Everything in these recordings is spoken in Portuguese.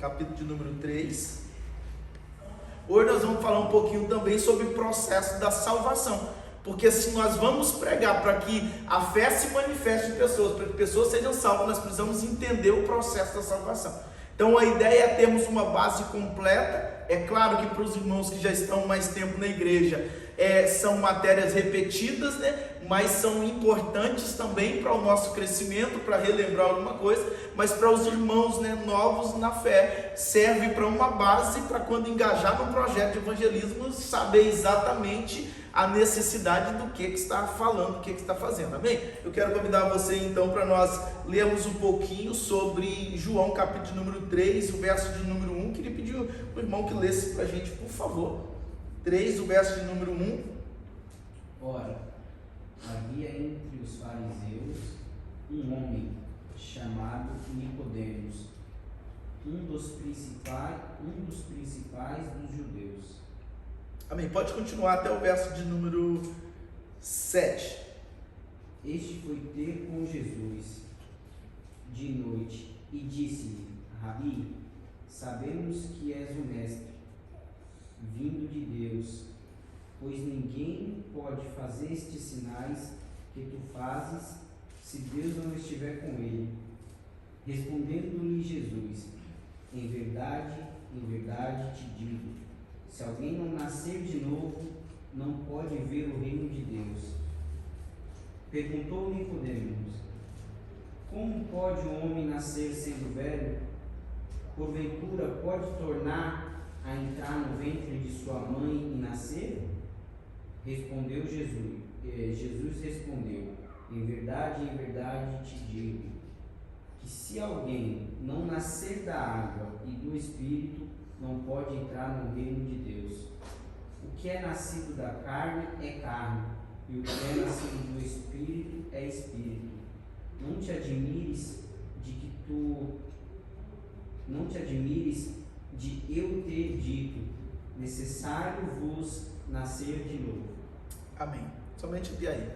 capítulo de número 3. Hoje nós vamos falar um pouquinho também sobre o processo da salvação, porque se nós vamos pregar para que a fé se manifeste em pessoas, para que pessoas sejam salvas, nós precisamos entender o processo da salvação. Então a ideia é termos uma base completa. É claro que para os irmãos que já estão mais tempo na igreja, são matérias repetidas, né? Mas são importantes também para o nosso crescimento, para relembrar alguma coisa. Mas para os irmãos, né, novos na fé, serve para uma base para quando engajar no projeto de evangelismo, saber exatamente a necessidade do que está falando, do que está fazendo, amém? Eu quero convidar você então para nós lermos um pouquinho sobre João capítulo número 3, o verso de número 1, queria pedir o irmão que lesse para a gente, por favor, 3, o verso de número 1. Ora, havia entre os fariseus um homem chamado Nicodemos, um dos principais dos judeus. Amém. Pode continuar até o verso de número 7. Este foi ter com Jesus de noite e disse-lhe: Rabi, sabemos que és o mestre, vindo de Deus, pois ninguém pode fazer estes sinais que tu fazes se Deus não estiver com ele. Respondendo-lhe Jesus: em verdade te digo, se alguém não nascer de novo, não pode ver o reino de Deus. Perguntou Nicodemos: como pode um homem nascer sendo velho? Porventura pode tornar a entrar no ventre de sua mãe e nascer? Respondeu Jesus. Jesus respondeu: em verdade te digo, que se alguém não nascer da água e do Espírito, não pode entrar no reino de Deus. O que é nascido da carne é carne, e o que é nascido do Espírito é Espírito. Não te admires de eu ter dito, necessário vos nascer de novo. Amém. Somente até aí.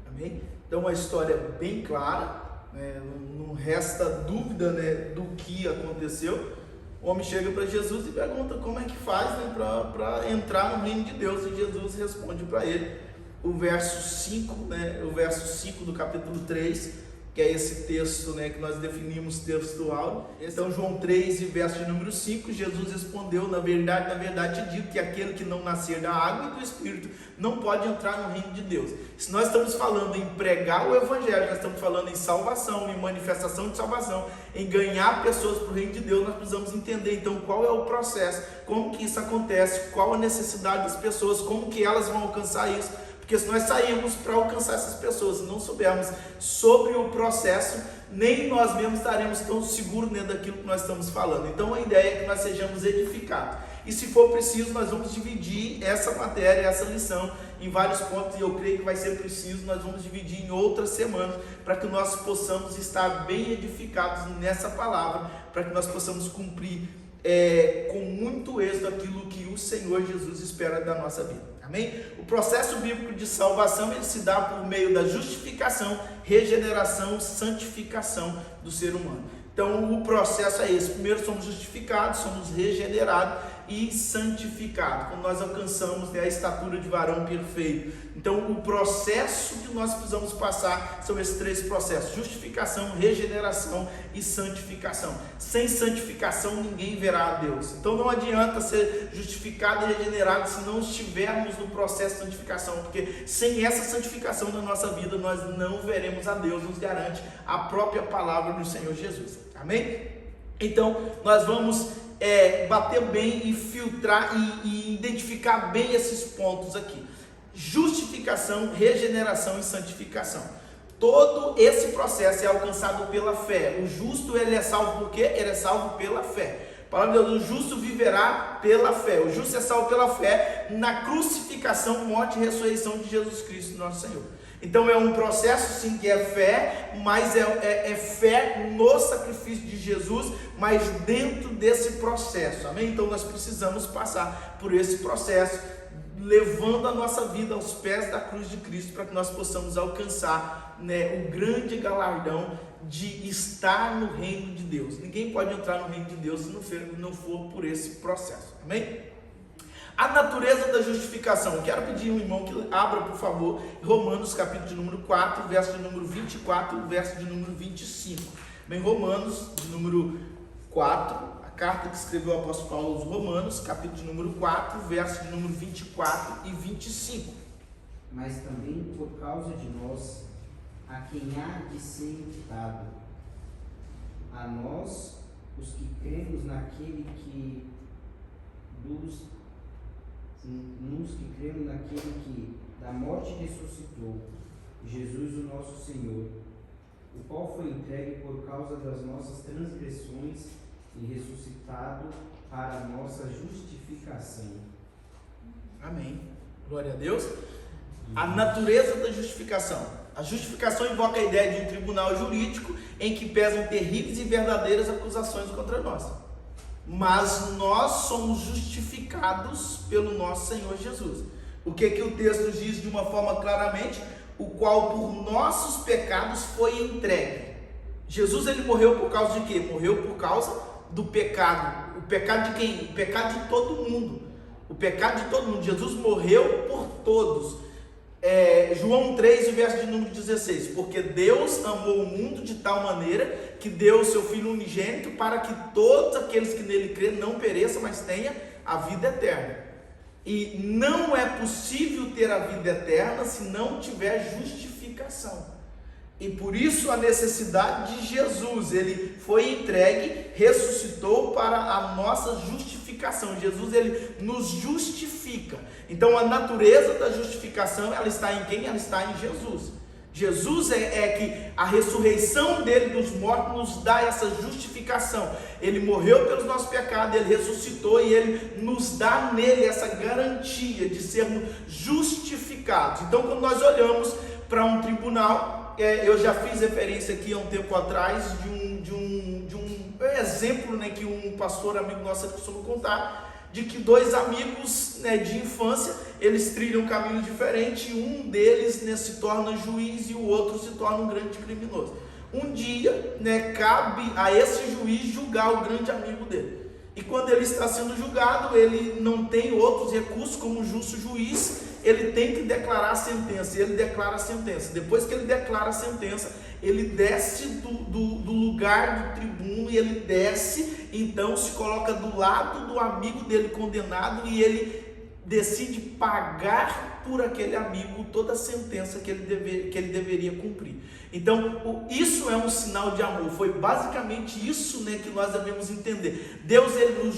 Amém? Então uma história bem clara, né? Não resta dúvida, né, do que aconteceu. O homem chega para Jesus e pergunta como é que faz, né, para entrar no reino de Deus, e Jesus responde para ele o verso 5, né, o verso 5 do capítulo 3, que é esse texto, né, que nós definimos textual. Então João 3 e verso de número 5, Jesus respondeu: na verdade te digo que aquele que não nascer da água e do Espírito não pode entrar no reino de Deus. Se nós estamos falando em pregar o evangelho, nós estamos falando em salvação, em manifestação de salvação, em ganhar pessoas para o reino de Deus, nós precisamos entender então qual é o processo, como que isso acontece, qual a necessidade das pessoas, como que elas vão alcançar isso. Porque se nós sairmos para alcançar essas pessoas e não soubermos sobre o processo, nem nós mesmos estaremos tão seguros, né, daquilo que nós estamos falando. Então a ideia é que nós sejamos edificados. E se for preciso, nós vamos dividir essa matéria, essa lição, em vários pontos, e eu creio que vai ser preciso, nós vamos dividir em outras semanas, para que nós possamos estar bem edificados nessa palavra, para que nós possamos cumprir com muito êxito aquilo que o Senhor Jesus espera da nossa vida. Amém? O processo bíblico de salvação, ele se dá por meio da justificação, regeneração, santificação do ser humano. Então o processo é esse: primeiro somos justificados, somos regenerados e santificados, quando nós alcançamos, né, a estatura de varão perfeito. Então o processo que nós precisamos passar são esses três processos: justificação, regeneração e santificação. Sem santificação ninguém verá a Deus. Então não adianta ser justificado e regenerado se não estivermos no processo de santificação, porque sem essa santificação na nossa vida nós não veremos a Deus, nos garante a própria palavra do Senhor Jesus. Amém? Então nós vamos bater bem e filtrar e identificar bem esses pontos aqui: justificação, regeneração e santificação. Todo esse processo é alcançado pela fé. O justo, ele é salvo por quê? Ele é salvo pela fé. A palavra de Deus: o justo viverá pela fé. O justo é salvo pela fé na crucificação, morte e ressurreição de Jesus Cristo, nosso Senhor. Então é um processo sim que é fé, mas é fé no sacrifício de Jesus, mas dentro desse processo, amém? Então nós precisamos passar por esse processo, levando a nossa vida aos pés da cruz de Cristo, para que nós possamos alcançar, né, o grande galardão de estar no reino de Deus. Ninguém pode entrar no reino de Deus se não for por esse processo. Amém? A natureza da justificação. Quero pedir um irmão que abra, por favor, Romanos capítulo de número 4, verso de número 24, verso de número 25. Bem, Romanos de número 4, a carta que escreveu o apóstolo Paulo aos Romanos, capítulo de número 4, verso de número 24 e 25. Mas também por causa de nós, a quem há de ser imputado, a nós, os que cremos naquele que da morte ressuscitou, Jesus o nosso Senhor, o qual foi entregue por causa das nossas transgressões e ressuscitado para a nossa justificação. Amém. Glória a Deus. A natureza da justificação. A justificação invoca a ideia de um tribunal jurídico em que pesam terríveis e verdadeiras acusações contra nós. Mas nós somos justificados pelo nosso Senhor Jesus. O que o texto diz de uma forma claramente? O qual por nossos pecados foi entregue. Jesus, ele morreu por causa de quê? Morreu por causa do pecado. O pecado de quem? O pecado de todo mundo. O pecado de todo mundo. Jesus morreu por todos. João 3, o verso de número 16, porque Deus amou o mundo de tal maneira que deu o seu Filho unigênito para que todos aqueles que nele crêem não pereçam, mas tenham a vida eterna. E não é possível ter a vida eterna se não tiver justificação. E por isso a necessidade de Jesus, ele foi entregue, ressuscitou para a nossa justificação. Jesus, ele nos justifica. Então a natureza da justificação, ela está em quem? Ela está em Jesus. Jesus é que a ressurreição dele dos mortos nos dá essa justificação. Ele morreu pelos nossos pecados, ele ressuscitou e ele nos dá nele essa garantia de sermos justificados. Então quando nós olhamos para um tribunal, eu já fiz referência aqui há um tempo atrás de um exemplo, né, que um pastor amigo nosso costuma contar, de que dois amigos, né, de infância, eles trilham caminhos diferentes, e um deles, né, se torna juiz e o outro se torna um grande criminoso. Um dia, né, cabe a esse juiz julgar o grande amigo dele. E quando ele está sendo julgado, ele não tem outros recursos, como um justo juiz, ele tem que declarar a sentença, e ele declara a sentença. Depois que ele declara a sentença, ele desce do lugar do tribuno, e ele desce, então se coloca do lado do amigo dele condenado, e ele decide pagar por aquele amigo toda a sentença que ele deveria cumprir. Então, isso é um sinal de amor. Foi basicamente isso, né, que nós devemos entender. Deus, ele nos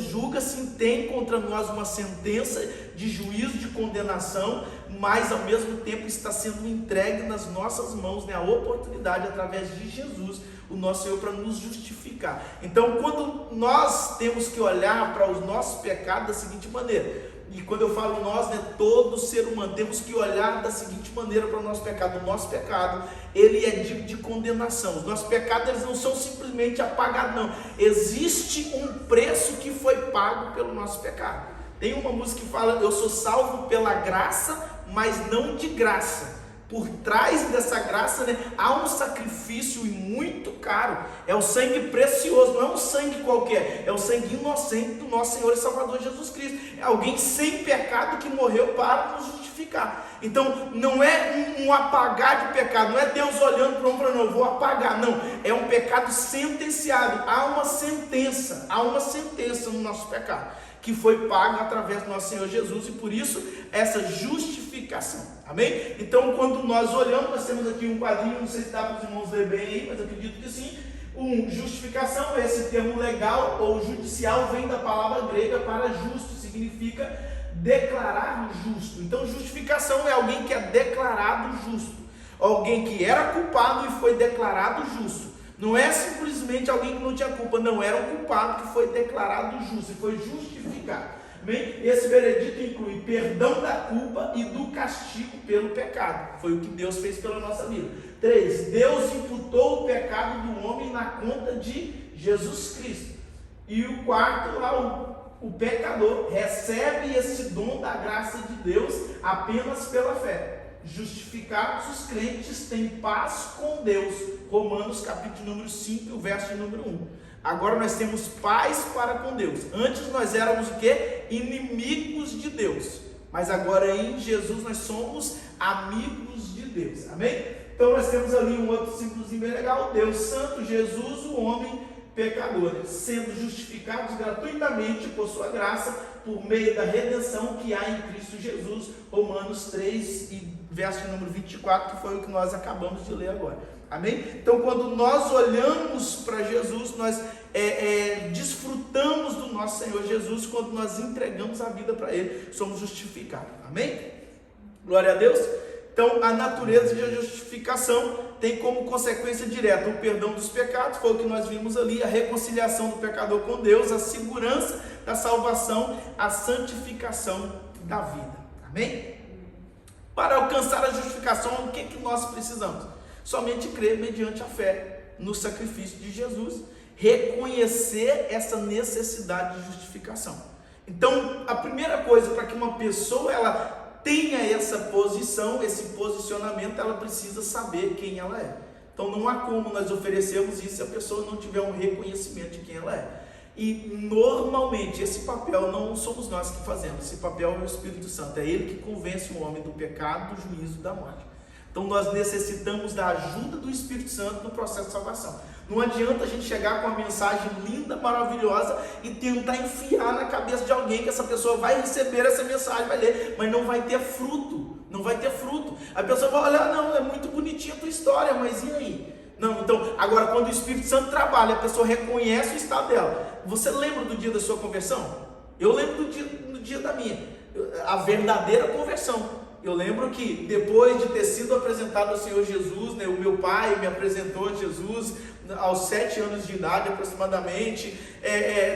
julga sim, tem contra nós uma sentença de juízo, de condenação, mas ao mesmo tempo está sendo entregue nas nossas mãos, né, a oportunidade através de Jesus, o nosso Senhor, para nos justificar. Então, quando nós temos que olhar para os nossos pecados da seguinte maneira, e quando eu falo nós, né, todo ser humano, temos que olhar da seguinte maneira para o nosso pecado. O nosso pecado, ele é digno de condenação. Os nossos pecados, eles não são simplesmente apagados, não. Existe um preço que foi pago pelo nosso pecado. Tem uma música que fala: eu sou salvo pela graça, mas não de graça. Por trás dessa graça, né, há um sacrifício muito caro. É o sangue precioso, não é um sangue qualquer, é o sangue inocente do nosso Senhor e Salvador Jesus Cristo. É alguém sem pecado que morreu para nos justificar. Então não é um apagar de pecado, não é Deus olhando para um para não, vou apagar, não. É um pecado sentenciado. Há uma sentença no nosso pecado, que foi pago através do nosso Senhor Jesus, e por isso essa justificação. Amém? Então, quando nós olhamos, nós temos aqui um quadrinho, não sei se dá para os irmãos ler bem aí, mas eu acredito que sim. Justificação, esse termo legal ou judicial, vem da palavra grega para justo, significa declarar justo. Então, justificação é alguém que é declarado justo, alguém que era culpado e foi declarado justo. Não é simplesmente alguém que não tinha culpa, não, era um culpado que foi declarado justo e foi justificado. Bem, esse veredito inclui perdão da culpa e do castigo pelo pecado. Foi o que Deus fez pela nossa vida. 3. Deus imputou o pecado do homem na conta de Jesus Cristo. E o 4, o pecador recebe esse dom da graça de Deus apenas pela fé. justificados, os crentes têm paz com Deus. Romanos capítulo número 5, verso número 1. Agora nós temos paz para com Deus. Antes nós éramos o quê? Inimigos de Deus. Mas agora em Jesus nós somos amigos de Deus. Amém? Então nós temos ali um outro símbolozinho bem legal. Deus Santo, Jesus, o homem pecador, sendo justificados gratuitamente por sua graça, por meio da redenção que há em Cristo Jesus. Romanos 3 e verso número 24, que foi o que nós acabamos de ler agora. Amém? Então quando nós olhamos para Jesus, nós desfrutamos do nosso Senhor Jesus. Quando nós entregamos a vida para Ele, somos justificados. Amém? Glória a Deus. Então a natureza de justificação tem como consequência direta o perdão dos pecados, foi o que nós vimos ali, a reconciliação do pecador com Deus, a segurança da salvação, a santificação da vida. Amém? Para alcançar a justificação, o que nós precisamos? Somente crer mediante a fé no sacrifício de Jesus, reconhecer essa necessidade de justificação. Então, a primeira coisa para que uma pessoa ela tenha essa posição, esse posicionamento, ela precisa saber quem ela é. Então não há como nós oferecermos isso se a pessoa não tiver um reconhecimento de quem ela é. E normalmente esse papel não somos nós que fazemos, esse papel é o Espírito Santo, é Ele que convence o homem do pecado, do juízo e da morte. Então nós necessitamos da ajuda do Espírito Santo no processo de salvação. Não adianta a gente chegar com uma mensagem linda, maravilhosa e tentar enfiar na cabeça de alguém que essa pessoa vai receber essa mensagem, vai ler, mas não vai ter fruto, não vai ter fruto. A pessoa vai olhar, não, é muito bonitinha a tua história, mas e aí? Não, então, agora quando o Espírito Santo trabalha, a pessoa reconhece o estado dela. Você lembra do dia da sua conversão? Eu lembro do dia da minha, a verdadeira conversão. Eu lembro que depois de ter sido apresentado ao Senhor Jesus, né, o meu pai me apresentou a Jesus aos 7 anos de idade aproximadamente,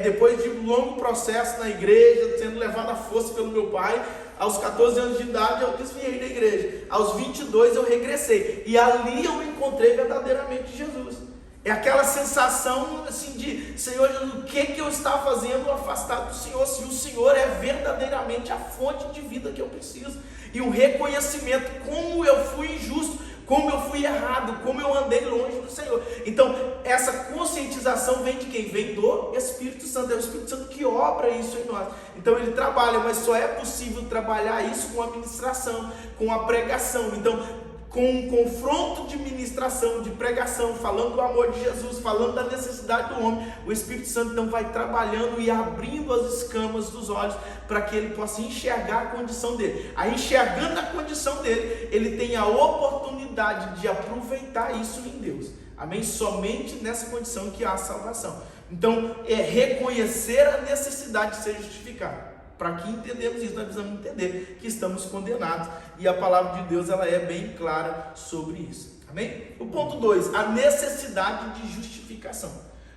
depois de um longo processo na igreja, sendo levado à força pelo meu pai, aos 14 anos de idade eu desviei da igreja, aos 22 eu regressei, e ali eu encontrei verdadeiramente Jesus. É aquela sensação assim de, Senhor, o que eu estava fazendo afastado do Senhor, se o Senhor é verdadeiramente a fonte de vida que eu preciso, e um reconhecimento, como eu fui injusto, como eu fui errado, como eu andei longe do Senhor. Então, essa conscientização vem de quem? Vem do Espírito Santo, é o Espírito Santo que obra isso em nós. Então, ele trabalha, mas só é possível trabalhar isso com a ministração, com a pregação. Então, com um confronto de ministração, de pregação, falando do amor de Jesus, falando da necessidade do homem, o Espírito Santo então vai trabalhando e abrindo as escamas dos olhos para que ele possa enxergar a condição dele. Aí, enxergando a condição dele, ele tem a oportunidade de aproveitar isso em Deus. Amém? Somente nessa condição que há a salvação. Então, é reconhecer a necessidade de ser justificado. Para que entendemos isso, nós precisamos entender que estamos condenados, e a palavra de Deus ela é bem clara sobre isso. Amém? O ponto 2, a necessidade de justificação.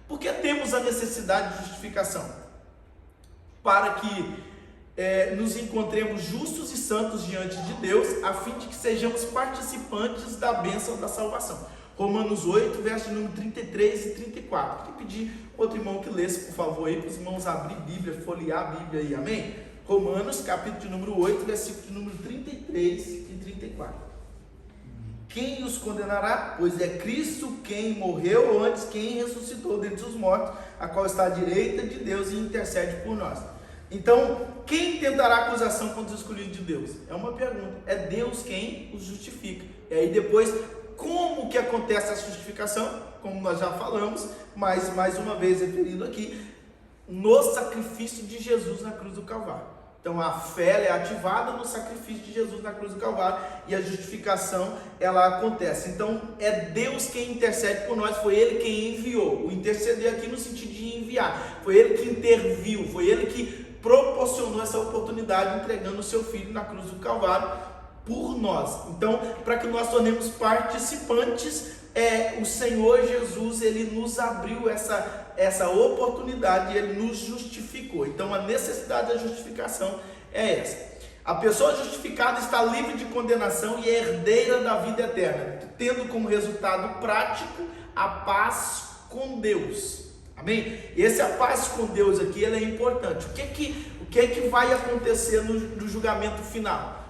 Por que temos a necessidade de justificação? Para que nos encontremos justos e santos diante de Deus, a fim de que sejamos participantes da bênção da salvação. Romanos 8, verso número 33 e 34. Queria pedir outro irmão que lesse, por favor, aí, para os irmãos abrir Bíblia, folhear a Bíblia aí, amém? Romanos, capítulo número 8, versículo número 33 e 34. Quem os condenará? Pois é Cristo quem morreu, ou antes quem ressuscitou dentre os mortos, a qual está à direita de Deus e intercede por nós. Então, quem tentará acusação contra os escolhidos de Deus? É uma pergunta. É Deus quem os justifica. E aí depois, como que acontece essa justificação? Como nós já falamos, mas mais uma vez referido aqui, no sacrifício de Jesus na cruz do Calvário. Então a fé é ativada no sacrifício de Jesus na cruz do Calvário, e a justificação ela acontece. Então é Deus quem intercede por nós, foi Ele quem enviou. O interceder aqui no sentido de enviar, foi Ele que interviu, foi Ele que proporcionou essa oportunidade, entregando o seu Filho na cruz do Calvário por nós. Então, para que nós tornemos participantes, o Senhor Jesus, Ele nos abriu essa oportunidade, Ele nos justificou. Então, a necessidade da justificação é essa. A pessoa justificada está livre de condenação e é herdeira da vida eterna, tendo como resultado prático a paz com Deus. Amém? E essa paz com Deus aqui, ela é importante. O que vai acontecer no julgamento final?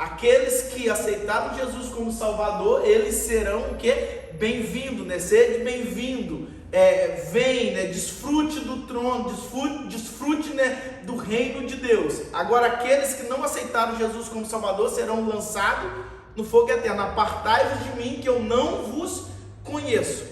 Aqueles que aceitaram Jesus como Salvador, eles serão o quê? Bem-vindo, né? Sede bem-vindo. Vem, né? Desfrute do trono, desfrute, né? Do reino de Deus. Agora, aqueles que não aceitaram Jesus como Salvador serão lançados no fogo eterno. Apartai-vos de mim, que eu não vos conheço.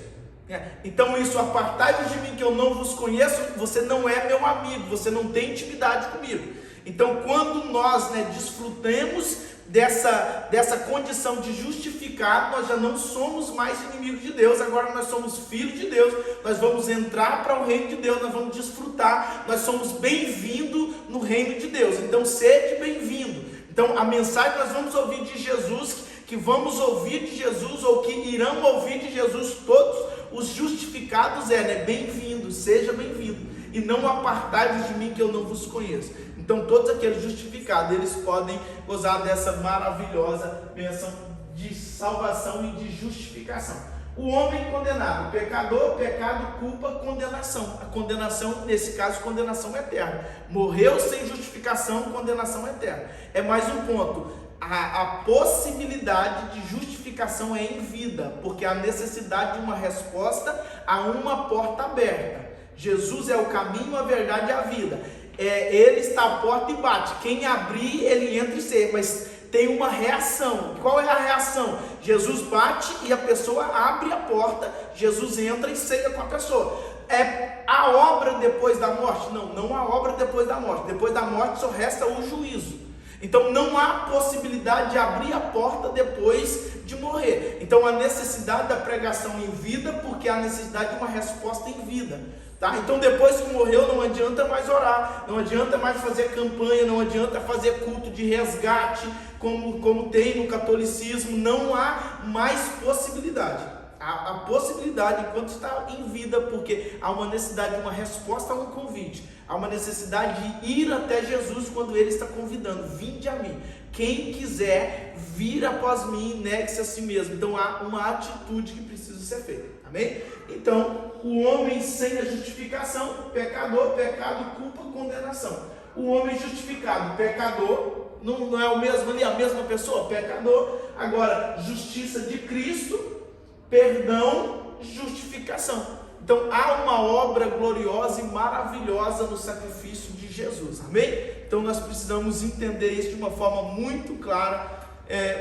Então isso, apartai-vos de mim, que eu não vos conheço. Você não é meu amigo, você não tem intimidade comigo. Então, quando nós, né, desfrutemos dessa condição de justificado, nós já não somos mais inimigos de Deus, agora nós somos filhos de Deus, nós vamos entrar para o reino de Deus, nós vamos desfrutar, nós somos bem-vindos no reino de Deus. Então, sede bem-vindo. Então, a mensagem que nós vamos ouvir de Jesus, que vamos ouvir de Jesus, ou que irão ouvir de Jesus, todos os justificados né, bem-vindo, seja bem-vindo, e não apartai-vos de mim, que eu não vos conheço. Então, todos aqueles justificados, eles podem gozar dessa maravilhosa bênção de salvação e de justificação. O homem condenado, pecador, pecado, culpa, condenação. A condenação, nesse caso, condenação eterna. Morreu sem justificação, condenação eterna. É mais um ponto. A possibilidade de justificação é em vida, porque há necessidade de uma resposta a uma porta aberta. Jesus é o caminho, a verdade e a vida. Ele está à porta e bate. Quem abrir, ele entra e sai. Mas tem uma reação. Qual é a reação? Jesus bate e a pessoa abre a porta. Jesus entra e ceia com a pessoa. É a obra depois da morte? Não, não há obra depois da morte. Depois da morte só resta o juízo. Então não há possibilidade de abrir a porta depois de morrer. Então a necessidade da pregação em vida, porque há necessidade de uma resposta em vida. Tá? Então depois que morreu não adianta mais orar, não adianta mais fazer campanha, não adianta fazer culto de resgate, como tem no catolicismo, não há mais possibilidade. A possibilidade enquanto está em vida, porque há uma necessidade de uma resposta a um convite, há uma necessidade de ir até Jesus quando Ele está convidando, vinde a mim, quem quiser vir após mim, negue-se a si mesmo. Então há uma atitude que precisa ser feita, amém? Então, o homem sem a justificação, pecador, pecado, culpa, condenação. O homem justificado, pecador, não é o mesmo ali, a mesma pessoa, pecador. Agora, justiça de Cristo, perdão, justificação. Então há uma obra gloriosa e maravilhosa no sacrifício de Jesus, amém? Então nós precisamos entender isso de uma forma muito clara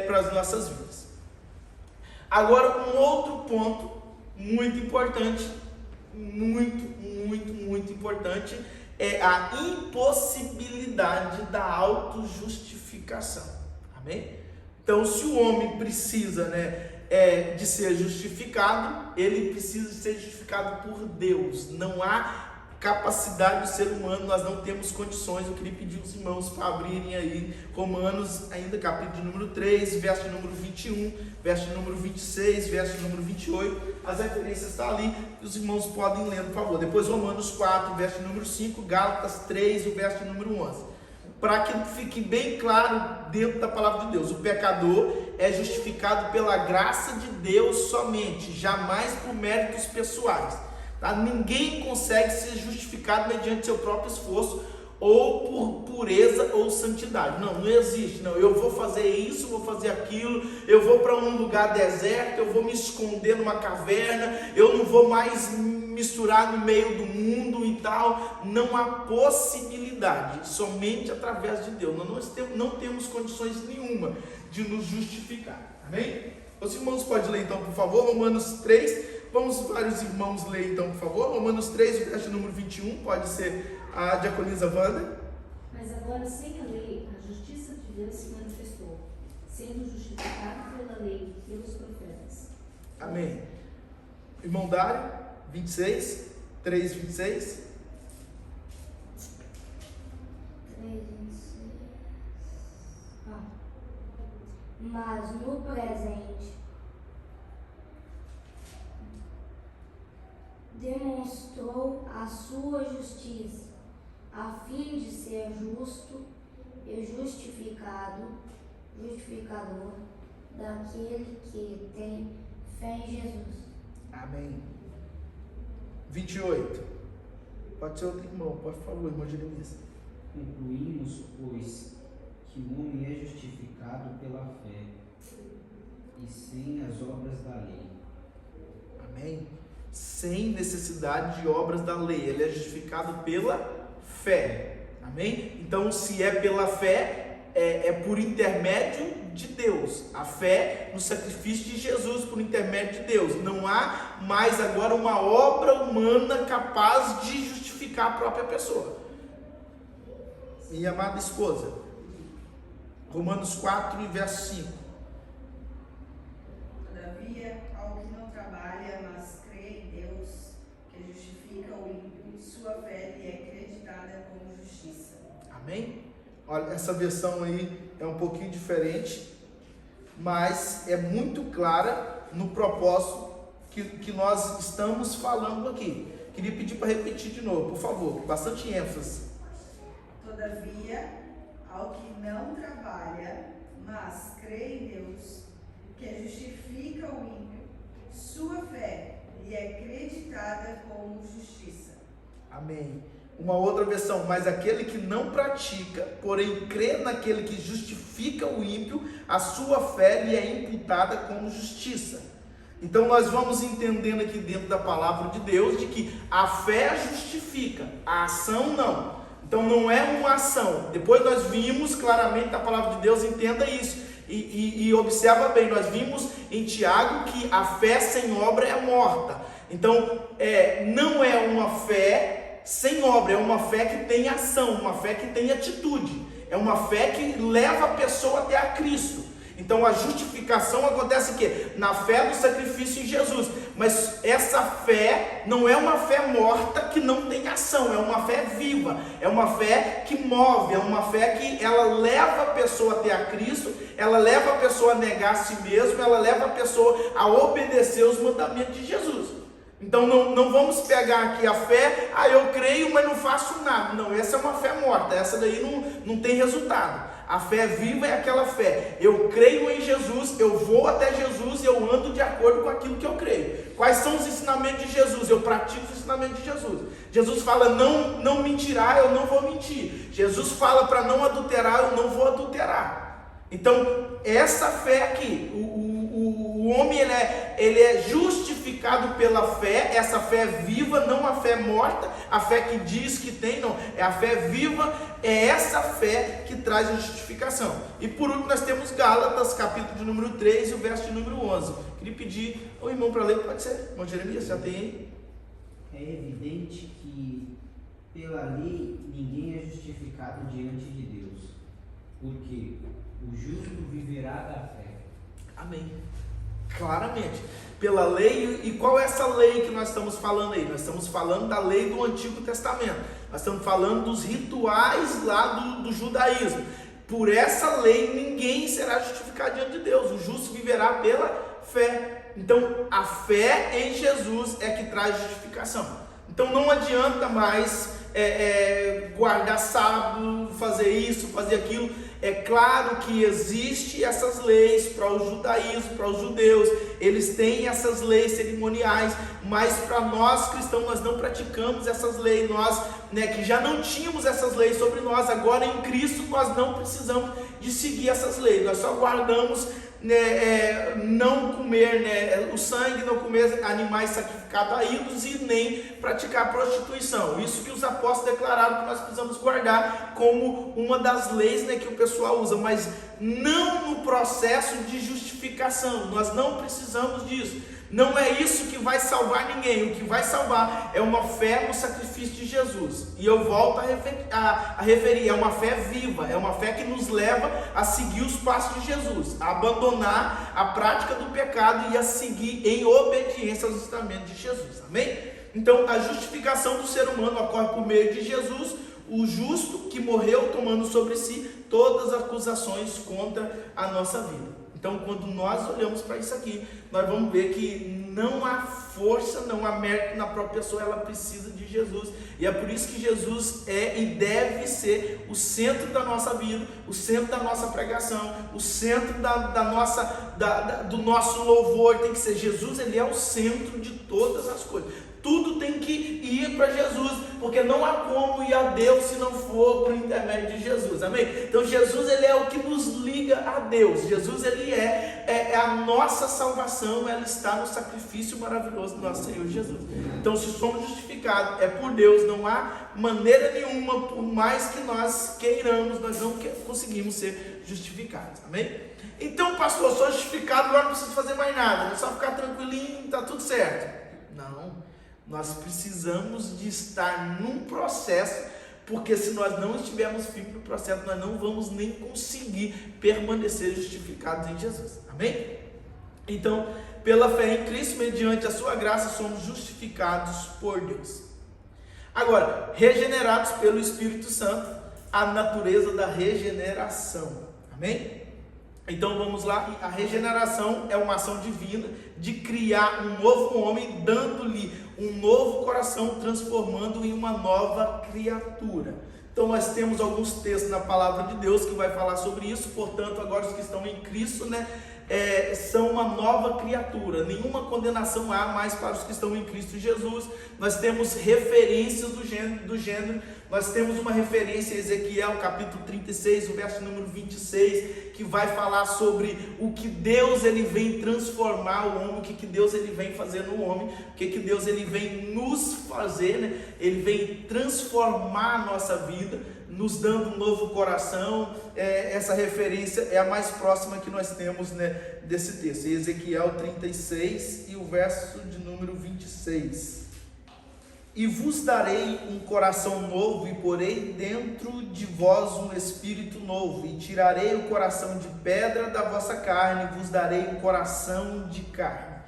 para as nossas vidas. Agora, um outro ponto muito importante, muito importante, é a impossibilidade da autojustificação, amém? Então, se o homem precisa, de ser justificado, ele precisa ser justificado por Deus. Não há capacidade do ser humano, nós não temos condições. Eu queria pedir os irmãos para abrirem aí Romanos, ainda capítulo de número 3, verso de número 21, verso de número 26, verso de número 28, as referências estão ali, os irmãos podem ler, por favor. Depois Romanos 4, verso de número 5, Gálatas 3, o verso de número 11. Para que fique bem claro dentro da palavra de Deus, o pecador é justificado pela graça de Deus somente, jamais por méritos pessoais, tá? Ninguém consegue ser justificado mediante seu próprio esforço, ou por pureza ou santidade. Não existe. Não, eu vou fazer isso, vou fazer aquilo, eu vou para um lugar deserto, eu vou me esconder numa caverna, eu não vou mais misturar no meio do mundo e tal. Não há possibilidade, somente através de Deus. Nós não temos condições nenhuma de nos justificar, amém? Os irmãos podem ler então, por favor, Romanos 3, vamos vários irmãos ler então, por favor, Romanos 3, verso número 21, pode ser a diaconisa Wanda. Mas agora, sem a lei, a justiça de Deus se manifestou, sendo justificado pela lei e pelos profetas. Amém. Irmão Dário, 26, 3, 26. 3, 26. Mas no presente demonstrou a sua justiça, a fim de ser justo e justificador daquele que tem fé em Jesus. Amém. 28. Pode ser outro irmão, por favor, irmão Jeremias. Concluímos, pois, que o homem é justificado pela fé e sem as obras da lei. Amém? Sem necessidade de obras da lei. Ele é justificado pela fé. Amém? Então, se é pela fé, é por intermédio de Deus. A fé no sacrifício de Jesus por intermédio de Deus. Não há mais agora uma obra humana capaz de justificar a própria pessoa. Minha amada esposa, Romanos 4 e verso 5. Todavia, ao que não trabalha, mas crê em Deus, que justifica o ímpio, sua fé lhe é creditada como justiça. Amém? Olha, essa versão aí é um pouquinho diferente, mas é muito clara no propósito que nós estamos falando aqui. Queria pedir para repetir de novo, por favor, bastante ênfase. Todavia, ao que não trabalha, mas crê em Deus, que justifica o ímpio, sua fé lhe é creditada como justiça. Amém. Uma outra versão, mas aquele que não pratica, porém crê naquele que justifica o ímpio, a sua fé lhe é imputada como justiça. Então nós vamos entendendo aqui dentro da palavra de Deus de que a fé justifica, a ação não. Então não é uma ação. Depois nós vimos claramente na palavra de Deus, entenda isso. E observa bem, nós vimos em Tiago que a fé sem obra é morta. Então não é uma fé sem obra, é uma fé que tem ação, uma fé que tem atitude. É uma fé que leva a pessoa até a Cristo. Então a justificação acontece aqui, na fé do sacrifício em Jesus. Mas essa fé não é uma fé morta que não tem ação, é uma fé viva, é uma fé que move, é uma fé que ela leva a pessoa até a Cristo, ela leva a pessoa a negar a si mesmo, ela leva a pessoa a obedecer os mandamentos de Jesus. Então não vamos pegar aqui a fé, eu creio, mas não faço nada. Não, essa é uma fé morta, essa daí não tem resultado. A fé viva é aquela fé, eu creio em Jesus, eu vou até Jesus e eu ando de acordo com aquilo que eu creio. Quais são os ensinamentos de Jesus? Eu pratico os ensinamentos de Jesus. Jesus fala, não mentirá, eu não vou mentir. Jesus fala para não adulterar, eu não vou adulterar. Então, essa fé aqui, o homem ele é justificado pela fé, essa fé viva, não a fé morta, a fé que diz que tem, não, é a fé viva, é essa fé que traz a justificação. E por último nós temos Gálatas, capítulo de número 3 e o verso de número 11. Queria pedir ao irmão para ler, pode ser? Irmão Jeremias, já tem aí? É evidente que pela lei ninguém é justificado diante de Deus, porque o justo viverá da fé. Amém. Claramente, pela lei. E qual é essa lei que nós estamos falando aí? Nós estamos falando da lei do Antigo Testamento. Nós estamos falando dos rituais lá do judaísmo. Por essa lei ninguém será justificado diante de Deus. O justo viverá pela fé. Então a fé em Jesus é que traz justificação. Então não adianta mais guardar sábado, fazer isso, fazer aquilo. É claro que existe essas leis para o judaísmo, para os judeus, eles têm essas leis cerimoniais, mas para nós cristãos nós não praticamos essas leis, nós que já não tínhamos essas leis sobre nós, agora em Cristo nós não precisamos de seguir essas leis, nós só guardamos não comer o sangue, não comer animais sacrificados a ídolos e nem praticar prostituição. Isso que os apóstolos declararam que nós precisamos guardar como uma das leis que o pessoal usa, mas não no processo de justificação. Nós não precisamos disso. Não é isso que vai salvar ninguém. O que vai salvar é uma fé no sacrifício de Jesus. E eu volto a referir, é uma fé viva, é uma fé que nos leva a seguir os passos de Jesus, a abandonar a prática do pecado e a seguir em obediência aos ensinamentos de Jesus. Amém? Então a justificação do ser humano ocorre por meio de Jesus, o justo que morreu tomando sobre si todas as acusações contra a nossa vida. Então, quando nós olhamos para isso aqui, nós vamos ver que não há força, não há mérito na própria pessoa, ela precisa de Jesus. E é por isso que Jesus é e deve ser o centro da nossa vida, o centro da nossa pregação, o centro do nosso louvor. Tem que ser Jesus, ele é o centro de todas as coisas. Tudo tem que ir para Jesus, porque não há como ir a Deus se não for por intermédio de Jesus, amém? Então Jesus, ele é o que nos liga a Deus. Jesus, ele é a nossa salvação, ela está no sacrifício maravilhoso do nosso Senhor Jesus. Então, se somos justificados, é por Deus, não há maneira nenhuma, por mais que nós queiramos, nós não conseguimos ser justificados, amém? Então, pastor, eu sou justificado, agora não preciso fazer mais nada, é só ficar tranquilinho, está tudo certo. Não, nós precisamos de estar num processo, porque se nós não estivermos firmes no processo, nós não vamos nem conseguir permanecer justificados em Jesus, amém? Então, pela fé em Cristo, mediante a sua graça, somos justificados por Deus. Agora, regenerados pelo Espírito Santo, a natureza da regeneração, amém? Então vamos lá, a regeneração é uma ação divina de criar um novo homem, dando-lhe um novo coração, transformando em uma nova criatura. Então nós temos alguns textos na palavra de Deus que vai falar sobre isso, portanto agora os que estão em Cristo, são uma nova criatura, nenhuma condenação há mais para os que estão em Cristo Jesus. Nós temos referências do gênero, nós temos uma referência a Ezequiel, capítulo 36, o verso número 26, que vai falar sobre o que Deus ele vem transformar o homem, o que Deus ele vem fazer no homem, o que Deus ele vem nos fazer, ele vem transformar a nossa vida, nos dando um novo coração. Essa referência é a mais próxima que nós temos, desse texto, Ezequiel 36 e o verso de número 26. E vos darei um coração novo, e porei dentro de vós um espírito novo, e tirarei o coração de pedra da vossa carne, e vos darei um coração de carne.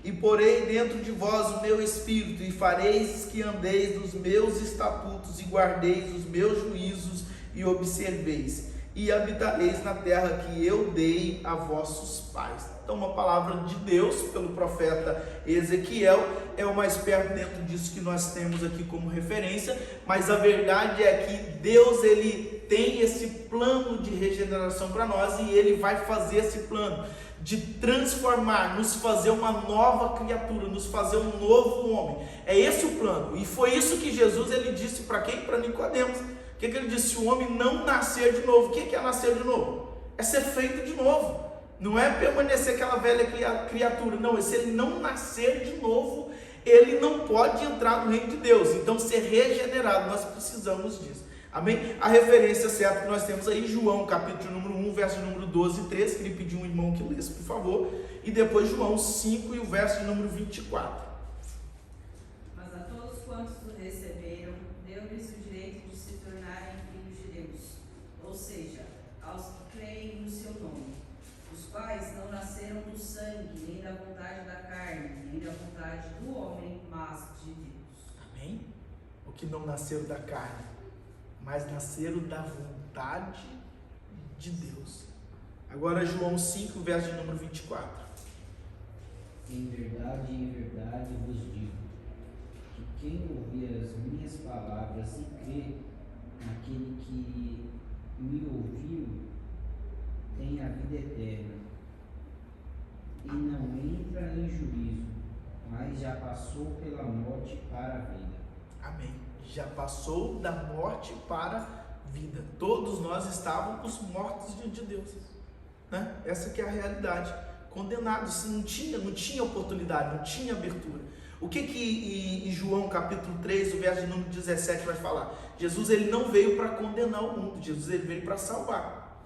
E porei dentro de vós o meu espírito, e fareis que andeis nos meus estatutos, e guardeis os meus juízos, e observeis, e habitareis na terra que eu dei a vossos pais. Então, uma palavra de Deus pelo profeta Ezequiel é o mais perto dentro disso que nós temos aqui como referência, mas a verdade é que Deus ele tem esse plano de regeneração para nós, e ele vai fazer esse plano de transformar, nos fazer uma nova criatura, nos fazer um novo homem. É esse o plano, e foi isso que Jesus ele disse para quem? Para Nicodemos. O que ele disse? Se o homem não nascer de novo. O que é nascer de novo? É ser feito de novo. Não é permanecer aquela velha criatura, não. Se ele não nascer de novo, ele não pode entrar no reino de Deus. Então, ser regenerado, nós precisamos disso. Amém? A referência certa que nós temos aí, João, capítulo número 1, verso número 12 e 13, que ele pediu um irmão que lesse, por favor. E depois João 5 e o verso número 24. Mas a todos quantos o receberam, deu-lhes o direito de se tornarem filhos de Deus, ou seja, aos que creem no seu nome, os quais não nasceram do sangue, nem da vontade da carne, nem da vontade do homem, mas de Deus. Amém? O que não nasceram da carne, mas nasceram da vontade de Deus. Agora João 5, verso de número 24. Em verdade vos digo, que quem ouvir as minhas palavras e crer naquele que me ouviu, tem a vida eterna, e não entra em juízo, mas já passou pela morte para a vida. Amém. Já passou da morte para a vida. Todos nós estávamos mortos diante de Deus, Essa que é a realidade. Condenados, não tinha oportunidade, não tinha abertura. O que em João capítulo 3, o verso de número 17 vai falar? Jesus ele não veio para condenar o mundo, Jesus ele veio para salvar.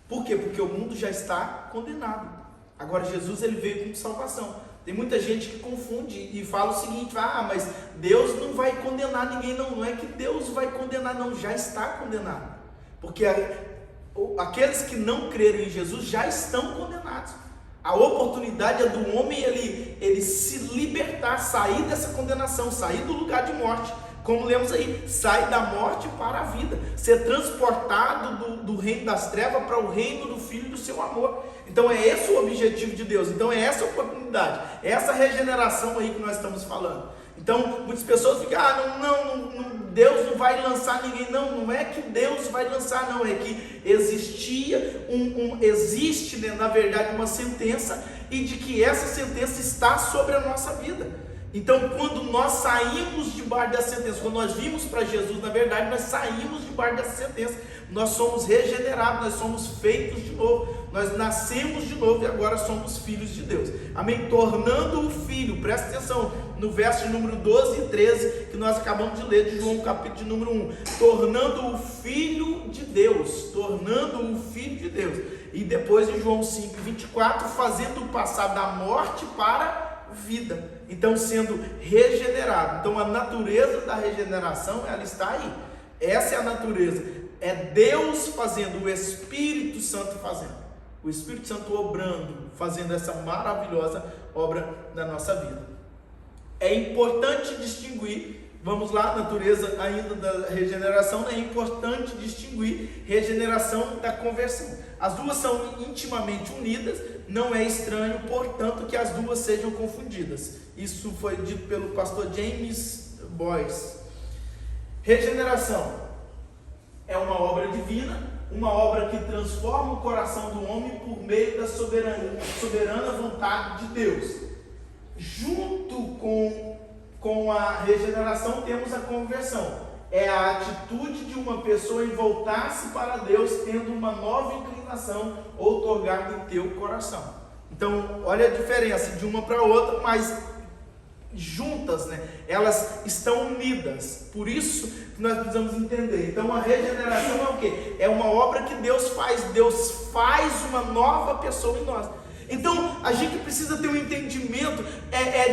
Por quê? Porque o mundo já está condenado. Agora Jesus ele veio com salvação. Tem muita gente que confunde e fala o seguinte: mas Deus não vai condenar ninguém. Não é que Deus vai condenar, não, já está condenado. Porque aqueles que não creram em Jesus já estão condenados. A oportunidade é do homem ele se libertar, sair dessa condenação, sair do lugar de morte. Como lemos aí, sai da morte para a vida, ser transportado do reino das trevas para o reino do Filho do seu amor. Então é esse o objetivo de Deus, então é essa a oportunidade, é essa regeneração aí que nós estamos falando. Então muitas pessoas ficam, Deus não vai lançar ninguém. Não é que Deus vai lançar, não, é que existe, na verdade, uma sentença, e de que essa sentença está sobre a nossa vida. Então, quando nós saímos debaixo da sentença, quando nós vimos para Jesus, na verdade, nós saímos debaixo dessa sentença. Nós somos regenerados, nós somos feitos de novo, nós nascemos de novo e agora somos filhos de Deus. Amém? Tornando o filho, presta atenção, no verso de número 12 e 13, que nós acabamos de ler de João, capítulo de número 1. Tornando o filho de Deus, tornando o filho de Deus. E depois em João 5, 24, fazendo passar da morte para vida. Então, sendo regenerado. Então, a natureza da regeneração, ela está aí. Essa é a natureza. É Deus fazendo, o Espírito Santo fazendo. O Espírito Santo obrando, fazendo essa maravilhosa obra na nossa vida. É importante distinguir, vamos lá, natureza ainda da regeneração, é importante distinguir regeneração da conversão. As duas são intimamente unidas, não é estranho, portanto, que as duas sejam confundidas. Isso foi dito pelo pastor James Boyce. Regeneração é uma obra divina, uma obra que transforma o coração do homem por meio da soberana vontade de Deus. Junto com a regeneração temos a conversão. É a atitude de uma pessoa em voltar-se para Deus, tendo uma nova inclinação outorgada em teu coração. Então, olha a diferença de uma para outra, mas juntas, né? Elas estão unidas. Por isso que nós precisamos entender. Então, a regeneração é o quê? É uma obra que Deus faz. Deus faz uma nova pessoa em nós. Então, a gente precisa ter um entendimento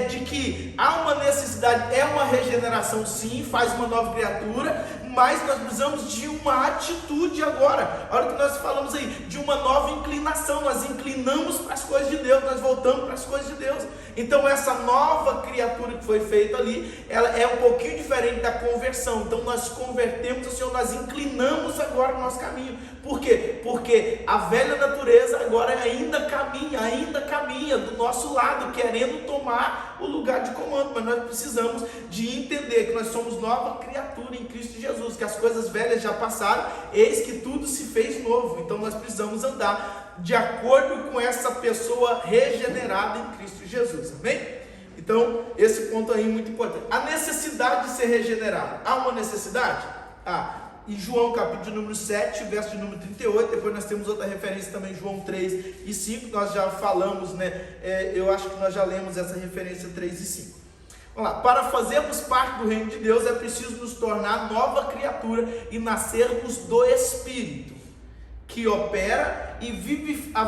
de que há uma necessidade, é uma regeneração sim, faz uma nova criatura, mas nós precisamos de uma atitude agora. A hora que nós falamos aí, de uma nova inclinação, nós inclinamos para as coisas de Deus, nós voltamos para as coisas de Deus. Então, essa nova criatura que foi feita ali, ela é um pouquinho diferente da conversão. Então, nós convertemos o Senhor, nós inclinamos agora o nosso caminho. Por quê? Porque a velha natureza agora ainda caminha do nosso lado, querendo tomar o lugar de comando. Mas nós precisamos de entender que nós somos nova criatura em Cristo Jesus, que as coisas velhas já passaram, eis que tudo se fez novo. Então nós precisamos andar de acordo com essa pessoa regenerada em Cristo Jesus, amém? Então esse ponto aí é muito importante. A necessidade de ser regenerado, há uma necessidade? Em João capítulo número 7, verso de número 38, depois nós temos outra referência também, João 3 e 5, nós já falamos, né? Eu acho que nós já lemos essa referência 3 e 5. Vamos lá, para fazermos parte do reino de Deus é preciso nos tornar nova criatura e nascermos do Espírito, que opera a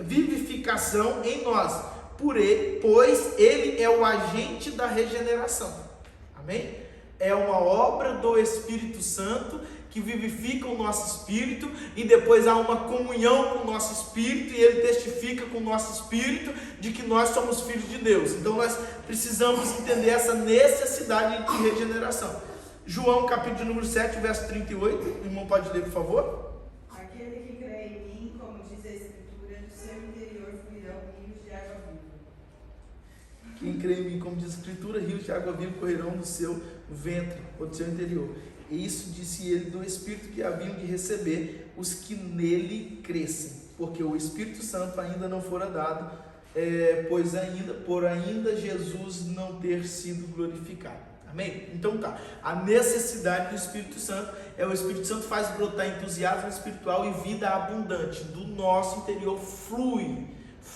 vivificação em nós, pois Ele é o agente da regeneração, amém? É uma obra do Espírito Santo que vivifica o nosso espírito e depois há uma comunhão com o nosso espírito e ele testifica com o nosso espírito de que nós somos filhos de Deus. Então nós precisamos entender essa necessidade de regeneração. João capítulo número 7, verso 38, o irmão pode ler, por favor? Aquele que crê em mim, como diz a Escritura, do seu interior fluirão rios de água viva. Quem crê em mim, como diz a Escritura, rios de água viva correrão do seu ventre ou do seu interior. E isso disse ele do Espírito que haviam de receber os que nele crescem, porque o Espírito Santo ainda não fora dado, por ainda Jesus não ter sido glorificado. Amém? Então tá, a necessidade do Espírito Santo é o Espírito Santo faz brotar entusiasmo espiritual e vida abundante. Do nosso interior flui.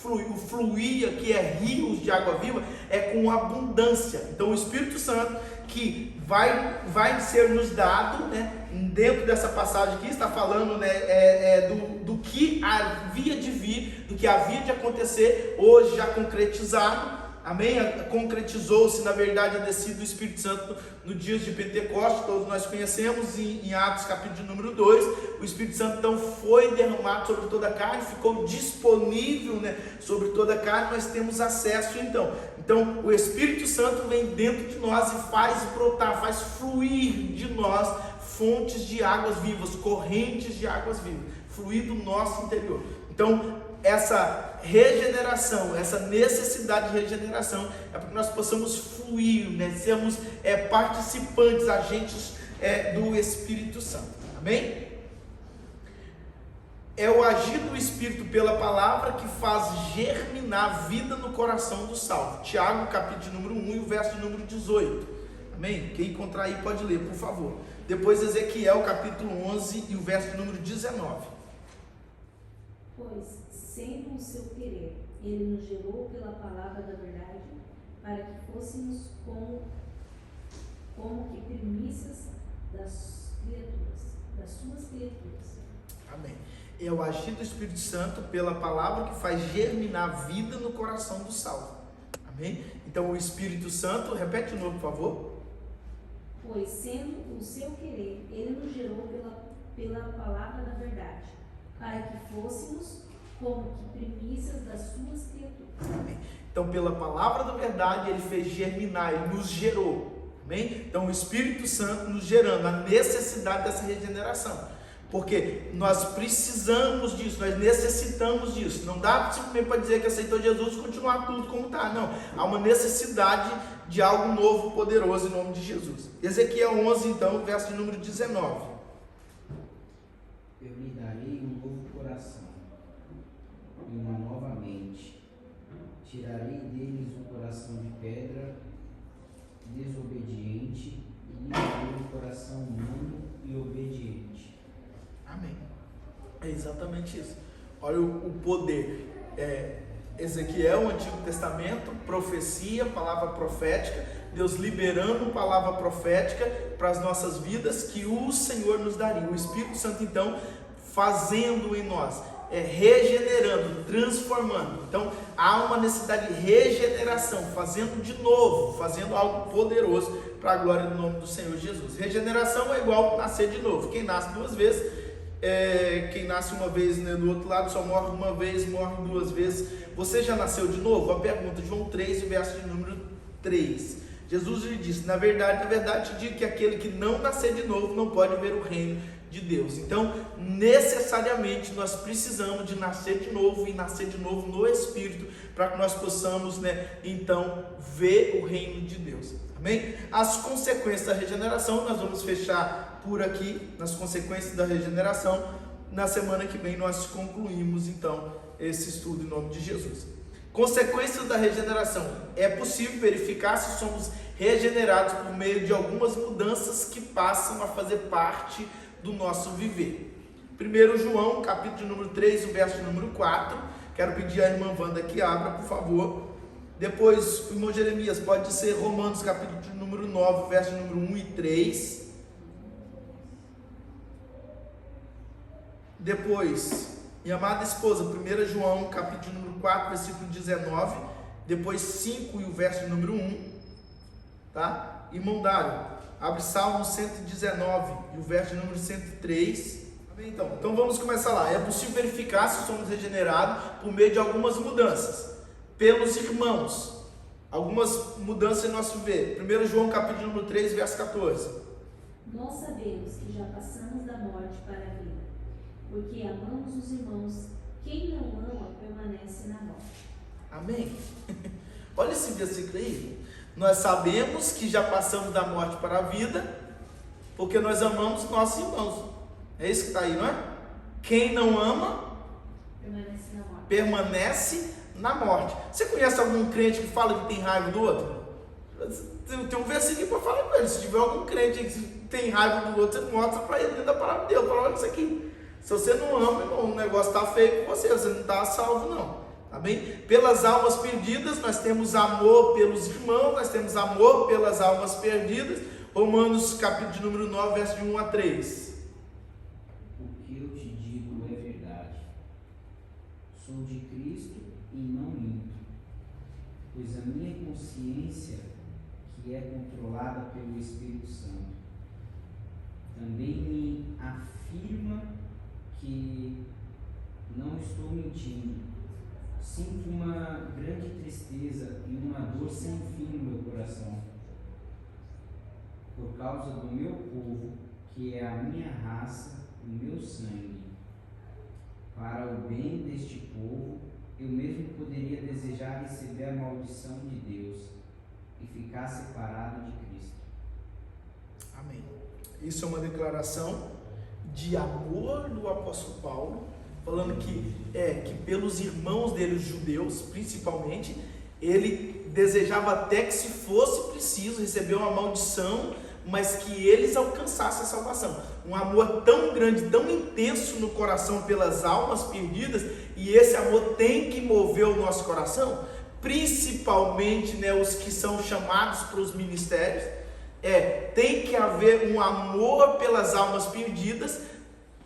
O fluir aqui é rios de água viva, é com abundância. Então o Espírito Santo que vai ser nos dado, né, dentro dessa passagem aqui, está falando, né, do que havia de vir, do que havia de acontecer, hoje já concretizado. Amém? Concretizou-se, na verdade, a descida do Espírito Santo no dia de Pentecostes, todos nós conhecemos, em Atos capítulo número 2, o Espírito Santo então foi derramado sobre toda a carne, ficou disponível, né, sobre toda a carne, nós temos acesso então o Espírito Santo vem dentro de nós e faz brotar, faz fluir de nós fontes de águas vivas, correntes de águas vivas, fluir do nosso interior. Então essa regeneração, essa necessidade de regeneração é para que nós possamos fluir, né? Sermos participantes, agentes do Espírito Santo, amém? é o agir do Espírito pela palavra que faz germinar vida no coração do salvo. Tiago, capítulo número 1 e o verso número 18. Amém? Quem encontrar aí pode ler, por favor. Depois Ezequiel, capítulo 11 e o verso número 19. Pois, sendo o seu querer, ele nos gerou pela palavra da verdade, para que fôssemos como que primícias das suas criaturas. Amém. É o agir do Espírito Santo pela palavra que faz germinar vida no coração do salvo. Amém? Então o Espírito Santo, repete de novo, por favor. Pois, sendo o seu querer, ele nos gerou pela palavra da verdade, para que fôssemos como que primícias das suas criaturas. Amém. Então, pela palavra da verdade, ele fez germinar, ele nos gerou. Amém? Então, o Espírito Santo nos gerando a necessidade dessa regeneração. Porque nós precisamos disso, nós necessitamos disso. Não dá simplesmente para dizer que aceitou Jesus e continuar tudo como está. Não, há uma necessidade de algo novo, poderoso em nome de Jesus. Ezequiel 11, então, verso de número 19. Eu lhe darei um novo coração e uma nova mente. Tirarei deles o coração de pedra, desobediente, e lhe darei um coração humano e obediente. Amém. É exatamente isso. Olha o poder. Ezequiel, Antigo Testamento, profecia, palavra profética, Deus liberando palavra profética para as nossas vidas que o Senhor nos daria. O Espírito Santo, então, fazendo em nós, regenerando, transformando. Então, há uma necessidade de regeneração, fazendo de novo, fazendo algo poderoso para a glória do nome do Senhor Jesus. Regeneração é igual nascer de novo. Quem nasce duas vezes, quem nasce uma vez, né, do outro lado só morre uma vez, morre duas vezes. Você já nasceu de novo? A pergunta, João 3, verso de número 3. Jesus lhe disse: na verdade, te digo que aquele que não nascer de novo não pode ver o reino de Deus. Então, necessariamente nós precisamos de nascer de novo e nascer de novo no Espírito para que nós possamos, então, ver o reino de Deus. Amém? As consequências da regeneração, nós vamos fechar por aqui, nas consequências da regeneração. Na semana que vem nós concluímos, então, esse estudo em nome de Jesus. Consequências da regeneração. É possível verificar se somos regenerados por meio de algumas mudanças que passam a fazer parte do nosso viver. 1 João, capítulo número 3, o verso número 4. Quero pedir à irmã Wanda que abra, por favor. Depois, o irmão Jeremias, pode ser Romanos, capítulo número 9, verso número 1 e 3. Depois, minha amada esposa, 1 João, capítulo número 4, versículo 19. Depois 5 e o verso número 1. Tá? Irmão Dário, abre Salmo 119 e o verso número 103. Então vamos começar lá. É possível verificar se somos regenerados por meio de algumas mudanças. Pelos irmãos. Algumas mudanças em nosso viver. 1 João capítulo número 3, verso 14. Nós sabemos que já passamos da morte para a vida, porque amamos os irmãos. Quem não ama permanece na morte. Amém? Olha esse versículo aí. Nós sabemos que já passamos da morte para a vida, porque nós amamos nossos irmãos. É isso que está aí, não é? Quem não ama permanece na morte. Você conhece algum crente que fala que tem raiva do outro? Tem um versículo para falar com ele. Se tiver algum crente que tem raiva do outro, você mostra para ele dentro da palavra de Deus. Fala, olha isso aqui. Se você não ama, irmão, o negócio está feio com você não está salvo, não. Tá bem? Pelas almas perdidas, nós temos amor pelos irmãos, nós temos amor pelas almas perdidas. Romanos capítulo número 9, verso de 1 a 3. O que eu te digo é verdade. Sou de Cristo e não minto, pois a minha consciência, que é controlada pelo Espírito Santo, também me afirma que não estou mentindo. Sinto uma grande tristeza e uma dor sem fim no meu coração, por causa do meu povo, que é a minha raça, o meu sangue. Para o bem deste povo, eu mesmo poderia desejar receber a maldição de Deus e ficar separado de Cristo. Amém. Isso é uma declaração de amor do apóstolo Paulo falando que pelos irmãos dele, os judeus principalmente, ele desejava até que, se fosse preciso, receber uma maldição, mas que eles alcançassem a salvação. Um amor tão grande, tão intenso no coração pelas almas perdidas, e esse amor tem que mover o nosso coração, principalmente, né, os que são chamados para os ministérios. Tem que haver um amor pelas almas perdidas,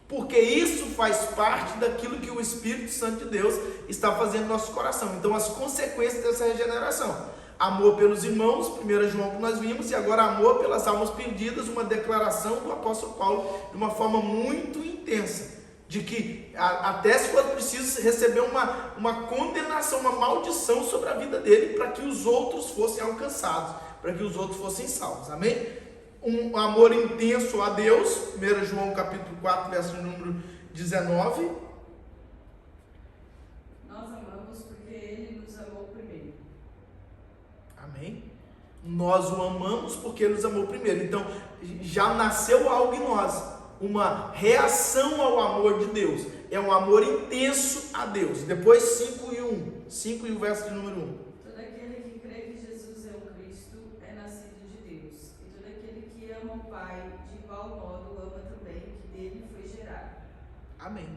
porque isso faz parte daquilo que o Espírito Santo de Deus está fazendo no nosso coração. Então, as consequências dessa regeneração: amor pelos irmãos, 1 João que nós vimos, e agora amor pelas almas perdidas, uma declaração do apóstolo Paulo de uma forma muito intensa, de que até se for preciso receber uma condenação, uma maldição sobre a vida dele, para que os outros fossem alcançados, para que os outros fossem salvos. Amém? Um amor intenso a Deus, 1 João capítulo 4, verso número 19. Nós amamos porque Ele nos amou primeiro. Amém? Nós o amamos porque Ele nos amou primeiro. Então, já nasceu algo em nós, uma reação ao amor de Deus. É um amor intenso a Deus. Depois 5 e o verso de número 1. Todo aquele que crê que Jesus é o Cristo é nascido de Deus. E todo aquele que ama o Pai, de igual modo ama também que dele foi gerado. Amém.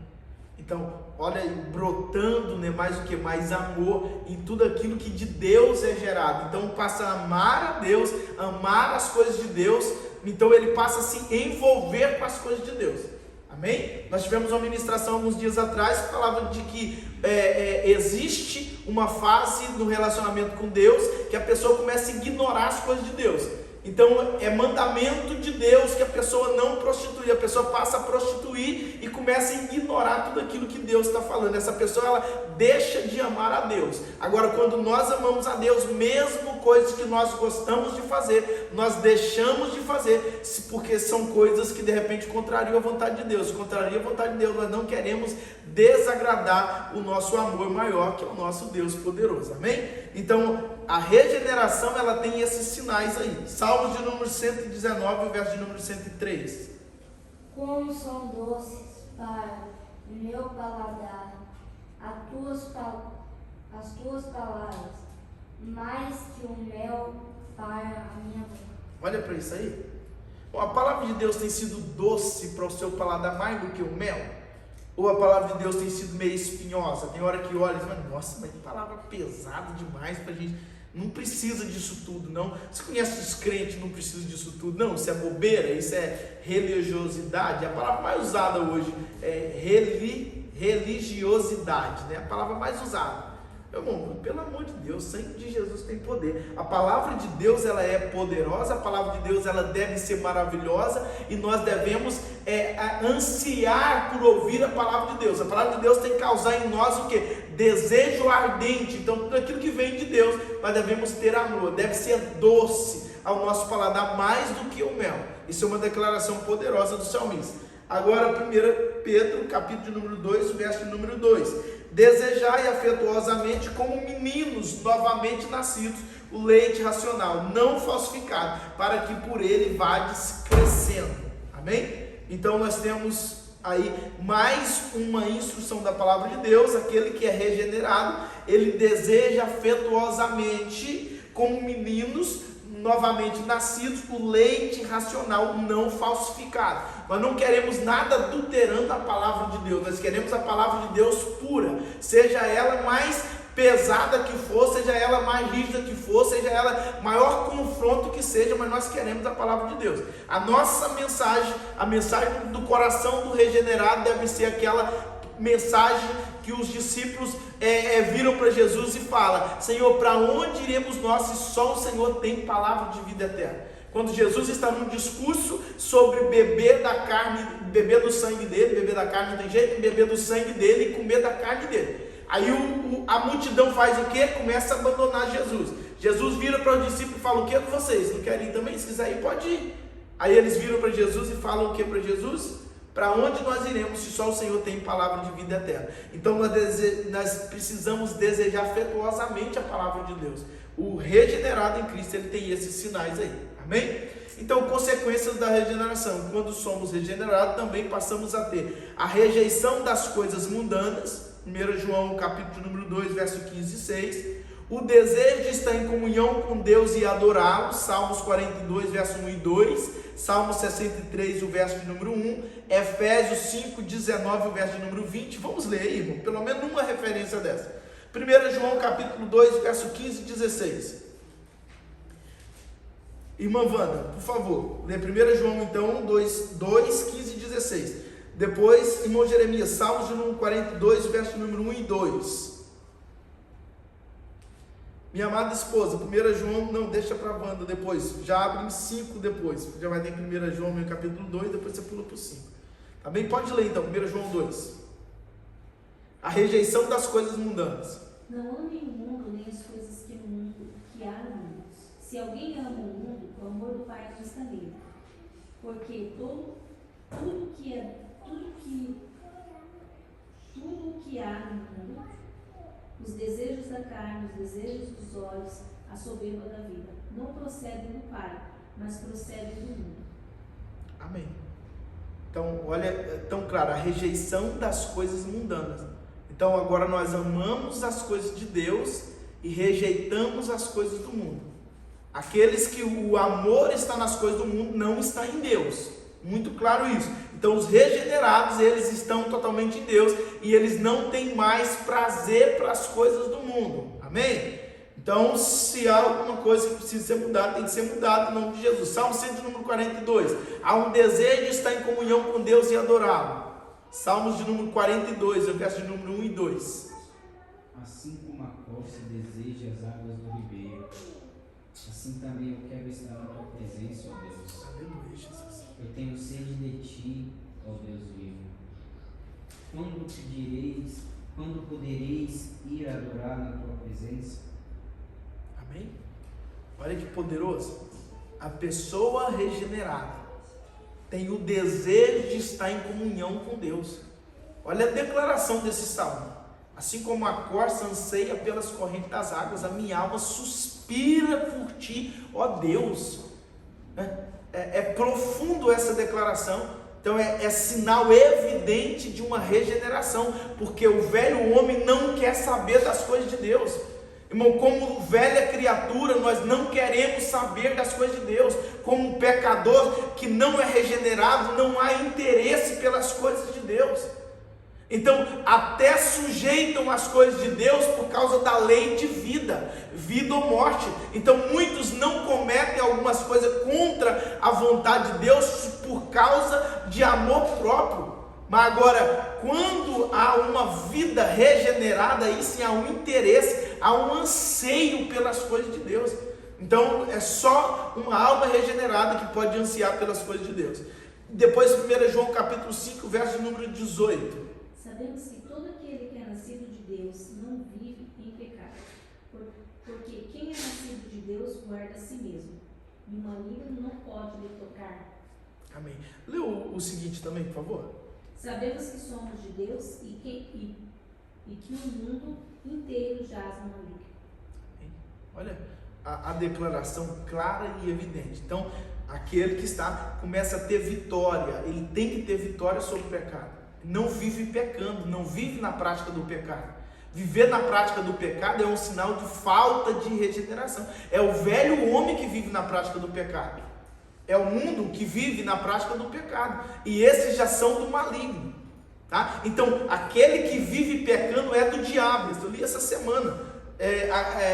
Então, olha aí, brotando, né, mais o que? Mais amor em tudo aquilo que de Deus é gerado. Então, passa a amar a Deus, amar as coisas de Deus. Então, ele passa a se envolver com as coisas de Deus. Amém? Nós tivemos uma ministração alguns dias atrás que falava de que existe uma fase no relacionamento com Deus que a pessoa começa a ignorar as coisas de Deus. Então, é mandamento de Deus que a pessoa não prostitui, a pessoa passa a prostituir e começa a ignorar tudo aquilo que Deus está falando. Essa pessoa, ela deixa de amar a Deus. Agora, quando nós amamos a Deus, mesmo coisas que nós gostamos de fazer, nós deixamos de fazer, porque são coisas que de repente contrariam a vontade de Deus. Contraria a vontade de Deus, nós não queremos desagradar o nosso amor maior, que é o nosso Deus poderoso. Amém? Então, a regeneração, ela tem esses sinais aí. Salmos de número 119, o verso de número 103. Como são doces para o meu paladar as tuas palavras, mais que o mel para a minha boca. Olha para isso aí. Bom, a palavra de Deus tem sido doce para o seu paladar mais do que o mel? Ou a palavra de Deus tem sido meio espinhosa? Tem hora que olha e fala, nossa, mas que palavra pesada demais para a gente. Não precisa disso tudo, não. Você conhece os crentes, não precisa disso tudo, não. Isso é bobeira, isso é religiosidade. A palavra mais usada hoje é religiosidade, né? A palavra mais usada. Meu irmão, pelo amor de Deus, o sangue de Jesus tem poder. A palavra de Deus, ela é poderosa, a palavra de Deus, ela deve ser maravilhosa, e nós devemos ansiar por ouvir a palavra de Deus. A palavra de Deus tem que causar em nós o quê? Desejo ardente. Então, tudo aquilo que vem de Deus, nós devemos ter amor, deve ser doce ao nosso paladar, mais do que o mel. Isso é uma declaração poderosa do salmista. Agora, 1 Pedro, capítulo número 2, verso número 2. Desejai afetuosamente como meninos novamente nascidos o leite racional, não falsificado, para que por ele vades crescendo. Amém? Então nós temos aí mais uma instrução da palavra de Deus. Aquele que é regenerado, ele deseja afetuosamente como meninos novamente nascidos o leite racional, não falsificado. Nós não queremos nada adulterando a palavra de Deus, nós queremos a palavra de Deus pura, seja ela mais pesada que for, seja ela mais rígida que for, seja ela maior confronto que seja, mas nós queremos a palavra de Deus. A nossa mensagem, a mensagem do coração do regenerado deve ser aquela mensagem que os discípulos viram para Jesus e falam: Senhor, para onde iremos nós se só o Senhor tem palavra de vida eterna? Quando Jesus está num discurso sobre beber da carne, beber do sangue dele, beber da carne não tem jeito, beber do sangue dele e comer da carne dele. Aí a multidão faz o quê? Começa a abandonar Jesus. Jesus vira para os discípulos e fala: o que com vocês? Não querem ir também? Se quiser ir, pode ir. Aí eles viram para Jesus e falam o que para Jesus? Para onde nós iremos se só o Senhor tem palavra de vida eterna? Então nós precisamos desejar afetuosamente a palavra de Deus. O regenerado em Cristo, ele tem esses sinais aí. Amém? Então, consequências da regeneração. Quando somos regenerados, também passamos a ter a rejeição das coisas mundanas, 1 João capítulo número 2, verso 15 e 6, o desejo de estar em comunhão com Deus e adorá-lo, Salmos 42, verso 1 e 2, Salmos 63, o verso de número 1, Efésios 5, 19, o verso de número 20, vamos ler aí, irmão, pelo menos uma referência dessa. 1 João capítulo 2, verso 15 e 16. Irmã Wanda, por favor, lê 1 João então 2, 15 e 16. Depois, irmão Jeremias, Salmos de número 42, verso número 1 e 2. Minha amada esposa, 1 João, não, deixa para a Wanda depois, já abre em 5 depois, já vai ter 1 João no capítulo 2, depois você pula para o 5. Tá bem? Pode ler então, 1 João 2. A rejeição das coisas mundanas. Não amem o mundo nem as coisas que há no mundo. Se alguém ama o mundo, o amor do Pai não está nele. Porque tudo que há no mundo, os desejos da carne, os desejos dos olhos, a soberba da vida, não procedem do Pai, mas procedem do mundo. Amém. Então, olha, é tão claro, a rejeição das coisas mundanas. Então, agora nós amamos as coisas de Deus e rejeitamos as coisas do mundo. Aqueles que o amor está nas coisas do mundo não está em Deus. Muito claro isso. Então, os regenerados, eles estão totalmente em Deus e eles não têm mais prazer para as coisas do mundo. Amém? Então, se há alguma coisa que precisa ser mudada, tem que ser mudada em nome de Jesus. Salmo 100, número 42. Há um desejo de estar em comunhão com Deus e adorá-lo. Salmos de número 42, o verso de número 1 e 2. Assim como a corça deseja as águas do ribeiro, assim também eu quero estar na tua presença, ó Deus. Aleluia, Jesus. Eu tenho sede de ti, ó Deus vivo. Quando podereis ir adorar na tua presença? Amém? Olha que poderoso. A pessoa regenerada tem o desejo de estar em comunhão com Deus. Olha a declaração desse salmo. Assim como a corça anseia pelas correntes das águas, a minha alma suspira por ti, ó Deus. É profundo essa declaração. Então é sinal evidente de uma regeneração, porque o velho homem não quer saber das coisas de Deus. Irmão, como velha criatura, nós não queremos saber das coisas de Deus. Como pecador que não é regenerado, não há interesse pelas coisas de Deus. Então, até sujeitam as coisas de Deus por causa da lei de vida ou morte. Então, muitos não cometem algumas coisas contra a vontade de Deus por causa de amor próprio. Mas agora, quando há uma vida regenerada, aí sim há um interesse, há um anseio pelas coisas de Deus. Então, é só uma alma regenerada que pode ansiar pelas coisas de Deus. Depois, 1 João capítulo 5, verso número 18. Sabemos que todo aquele que é nascido de Deus não vive em pecado, porque quem é nascido de Deus guarda a si mesmo, e o maligno não pode lhe tocar. Amém. Lê o seguinte também, por favor. Sabemos que somos de Deus e que o mundo inteiro jaz no maligno. Olha a declaração clara e evidente. Então, aquele que começa a ter vitória, ele tem que ter vitória sobre o pecado. Não vive pecando, não vive na prática do pecado. Viver na prática do pecado é um sinal de falta de regeneração. É o velho homem que vive na prática do pecado. É o mundo que vive na prática do pecado. E esses já são do maligno. Tá? Então, aquele que vive pecando é do diabo. Eu li essa semana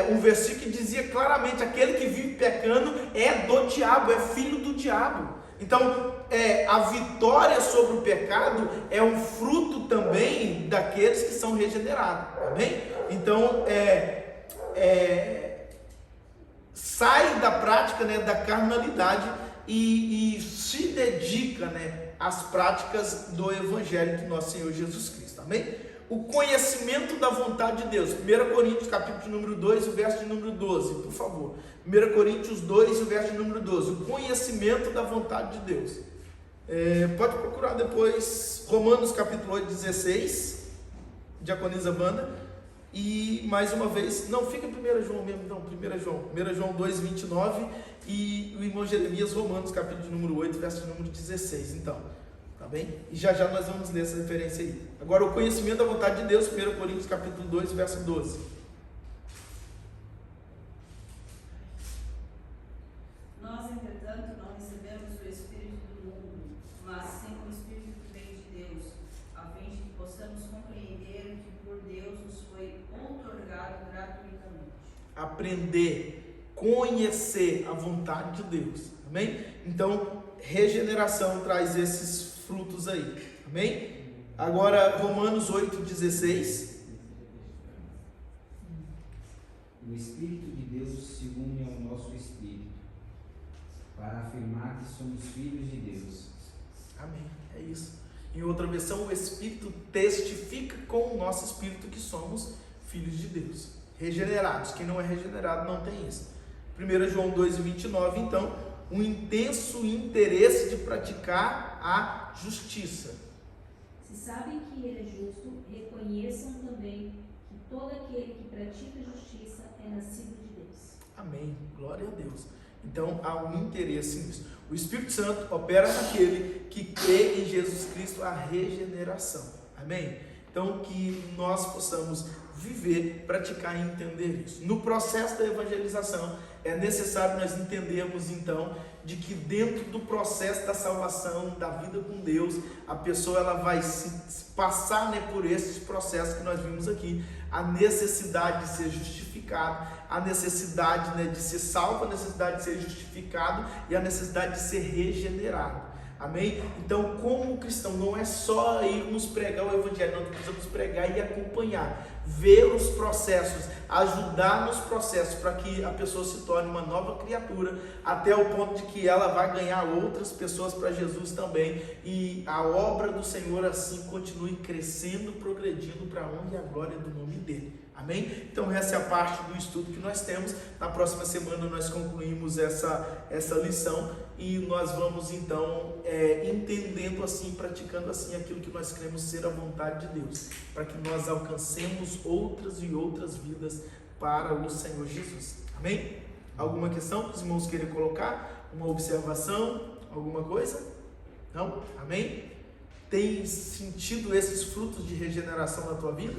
um versículo que dizia claramente: aquele que vive pecando é do diabo, é filho do diabo. Então, a vitória sobre o pecado é um fruto também daqueles que são regenerados. Amém? Então, sai da prática, da carnalidade e se dedica, às práticas do Evangelho de nosso Senhor Jesus Cristo. Amém? O conhecimento da vontade de Deus. 1 Coríntios capítulo número 2, o verso de número 12, por favor. 1 Coríntios 2, o verso de número 12. O conhecimento da vontade de Deus. Pode procurar depois Romanos capítulo 8, 16. Diaconisa Wanda. E mais uma vez, não, fica em 1 João mesmo, não, 1 João 2, 29 e o irmão Jeremias, Romanos, capítulo número 8, verso número 16, então, tá bem? E já já nós vamos ler essa referência aí. Agora, o conhecimento da vontade de Deus, 1 Coríntios, capítulo 2, verso 12. Nós, entretanto, não recebemos o Espírito do mundo, mas sim o Espírito que vem de Deus, a fim de que possamos compreender que por Deus nos foi outorgado gratuitamente. Aprender, conhecer a vontade de Deus, amém? Então, regeneração traz esses frutos aí, amém? Agora, Romanos 8, 16. O Espírito de Deus se une ao nosso Espírito, para afirmar que somos filhos de Deus. Amém, é isso. Em outra versão, o Espírito testifica com o nosso Espírito que somos filhos de Deus, regenerados. Quem não é regenerado não tem isso. 1 João 2, 29, então, um intenso interesse de praticar a justiça. Se sabem que ele é justo, reconheçam também que todo aquele que pratica justiça é nascido de Deus. Amém, glória a Deus. Então há um interesse nisso. O Espírito Santo opera naquele que crê em Jesus Cristo a regeneração. Amém? Então que nós possamos viver, praticar e entender isso. No processo da evangelização é necessário nós entendermos então de que dentro do processo da salvação, da vida com Deus, a pessoa ela vai se passar, né, por esses processos que nós vimos aqui, a necessidade de ser justificado, a necessidade, né, de ser salvo, a necessidade de ser justificado e a necessidade de ser regenerado. Amém? Então, como cristão, não é só irmos pregar o evangelho, nós precisamos pregar e acompanhar, ver os processos, ajudar nos processos para que a pessoa se torne uma nova criatura, até o ponto de que ela vai ganhar outras pessoas para Jesus também, e a obra do Senhor assim continue crescendo, progredindo para a honra e a glória do nome dele. Amém? Então essa é a parte do estudo que nós temos. Na próxima semana nós concluímos essa lição e nós vamos então entendendo assim, praticando assim aquilo que nós queremos ser a vontade de Deus, para que nós alcancemos outras e outras vidas para o Senhor Jesus. Amém? Alguma questão que os irmãos querem colocar? Uma observação? Alguma coisa? Não? Amém? Tem sentido esses frutos de regeneração na tua vida?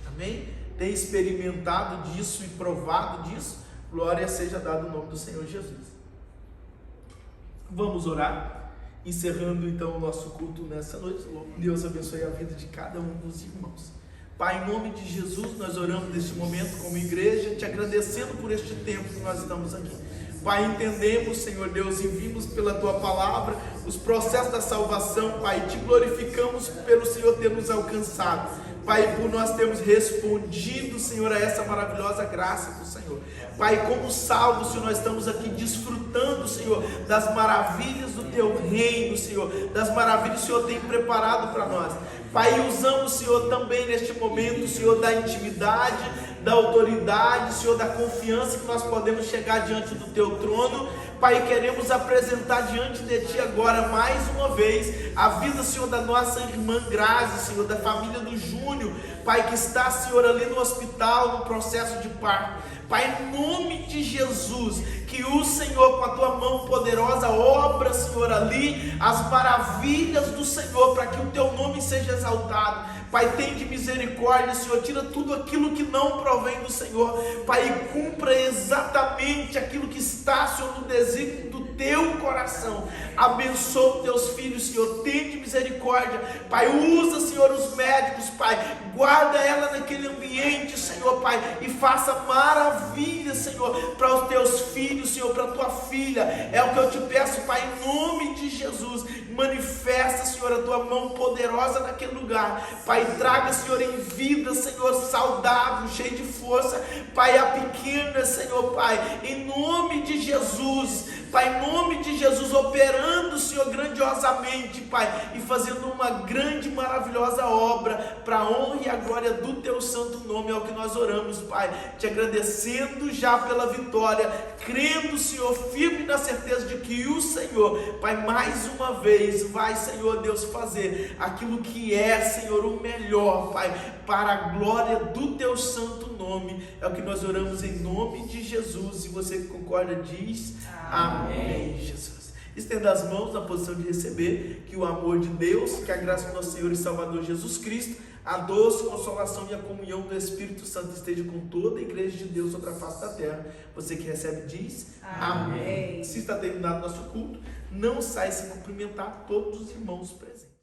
Amém? Tem experimentado disso e provado disso? Glória seja dada o nome do Senhor Jesus. Vamos orar, encerrando então o nosso culto nessa noite. Deus abençoe a vida de cada um dos irmãos. Pai, em nome de Jesus, nós oramos neste momento como igreja, te agradecendo por este tempo que nós estamos aqui. Pai, entendemos, Senhor Deus, e vimos pela Tua Palavra os processos da salvação, Pai, te glorificamos pelo Senhor ter nos alcançado. Pai, por nós termos respondido, Senhor, a essa maravilhosa graça do Senhor. Pai, como salvos, Senhor, nós estamos aqui desfrutando, Senhor, das maravilhas do Teu reino, Senhor, das maravilhas que o Senhor tem preparado para nós. Pai, usamos, Senhor, também neste momento, Senhor, da intimidade, da autoridade, Senhor, da confiança que nós podemos chegar diante do Teu trono. Pai, queremos apresentar diante de Ti agora, mais uma vez, a vida, Senhor, da nossa irmã Grazi, Senhor, da família do Júnior, Pai, que está, Senhor, ali no hospital, no processo de parto. Pai, em nome de Jesus, que o Senhor, com a Tua mão poderosa, obra, Senhor, ali, as maravilhas do Senhor, para que o Teu nome seja exaltado. Pai, tem de misericórdia, Senhor, tira tudo aquilo que não provém do Senhor, Pai, e cumpra exatamente aquilo que está, Senhor, no desígnio do Teu coração. Abençoa os Teus filhos, Senhor, tem de misericórdia, Pai, usa, Senhor, os médicos, Pai, guarda ela naquele ambiente, Senhor, Pai, e faça maravilhas, Senhor, para os Teus filhos, Senhor, para a Tua filha, é o que eu te peço, Pai, em nome de Jesus. Manifesta, Senhor, a Tua mão poderosa naquele lugar, Pai, traga, Senhor, em vida, Senhor, saudável, cheio de força, Pai, a pequena, Senhor, Pai, em nome de Jesus. Pai, em nome de Jesus, operando, Senhor, grandiosamente, Pai, e fazendo uma grande, maravilhosa obra, para a honra e a glória do Teu santo nome, é o que nós oramos, Pai, te agradecendo já pela vitória, crendo, Senhor, firme na certeza de que o Senhor, Pai, mais uma vez, vai, Senhor Deus, fazer aquilo que é, Senhor, o melhor, Pai, para a glória do Teu santo nome, é o que nós oramos em nome de Jesus. E você que concorda diz amém, Jesus. Estenda as mãos na posição de receber, que o amor de Deus, que a graça do nosso Senhor e Salvador Jesus Cristo, a doce consolação e a comunhão do Espírito Santo esteja com toda a igreja de Deus sobre a face da terra. Você que recebe diz amém. Se está terminado nosso culto, não saia sem cumprimentar todos os irmãos presentes.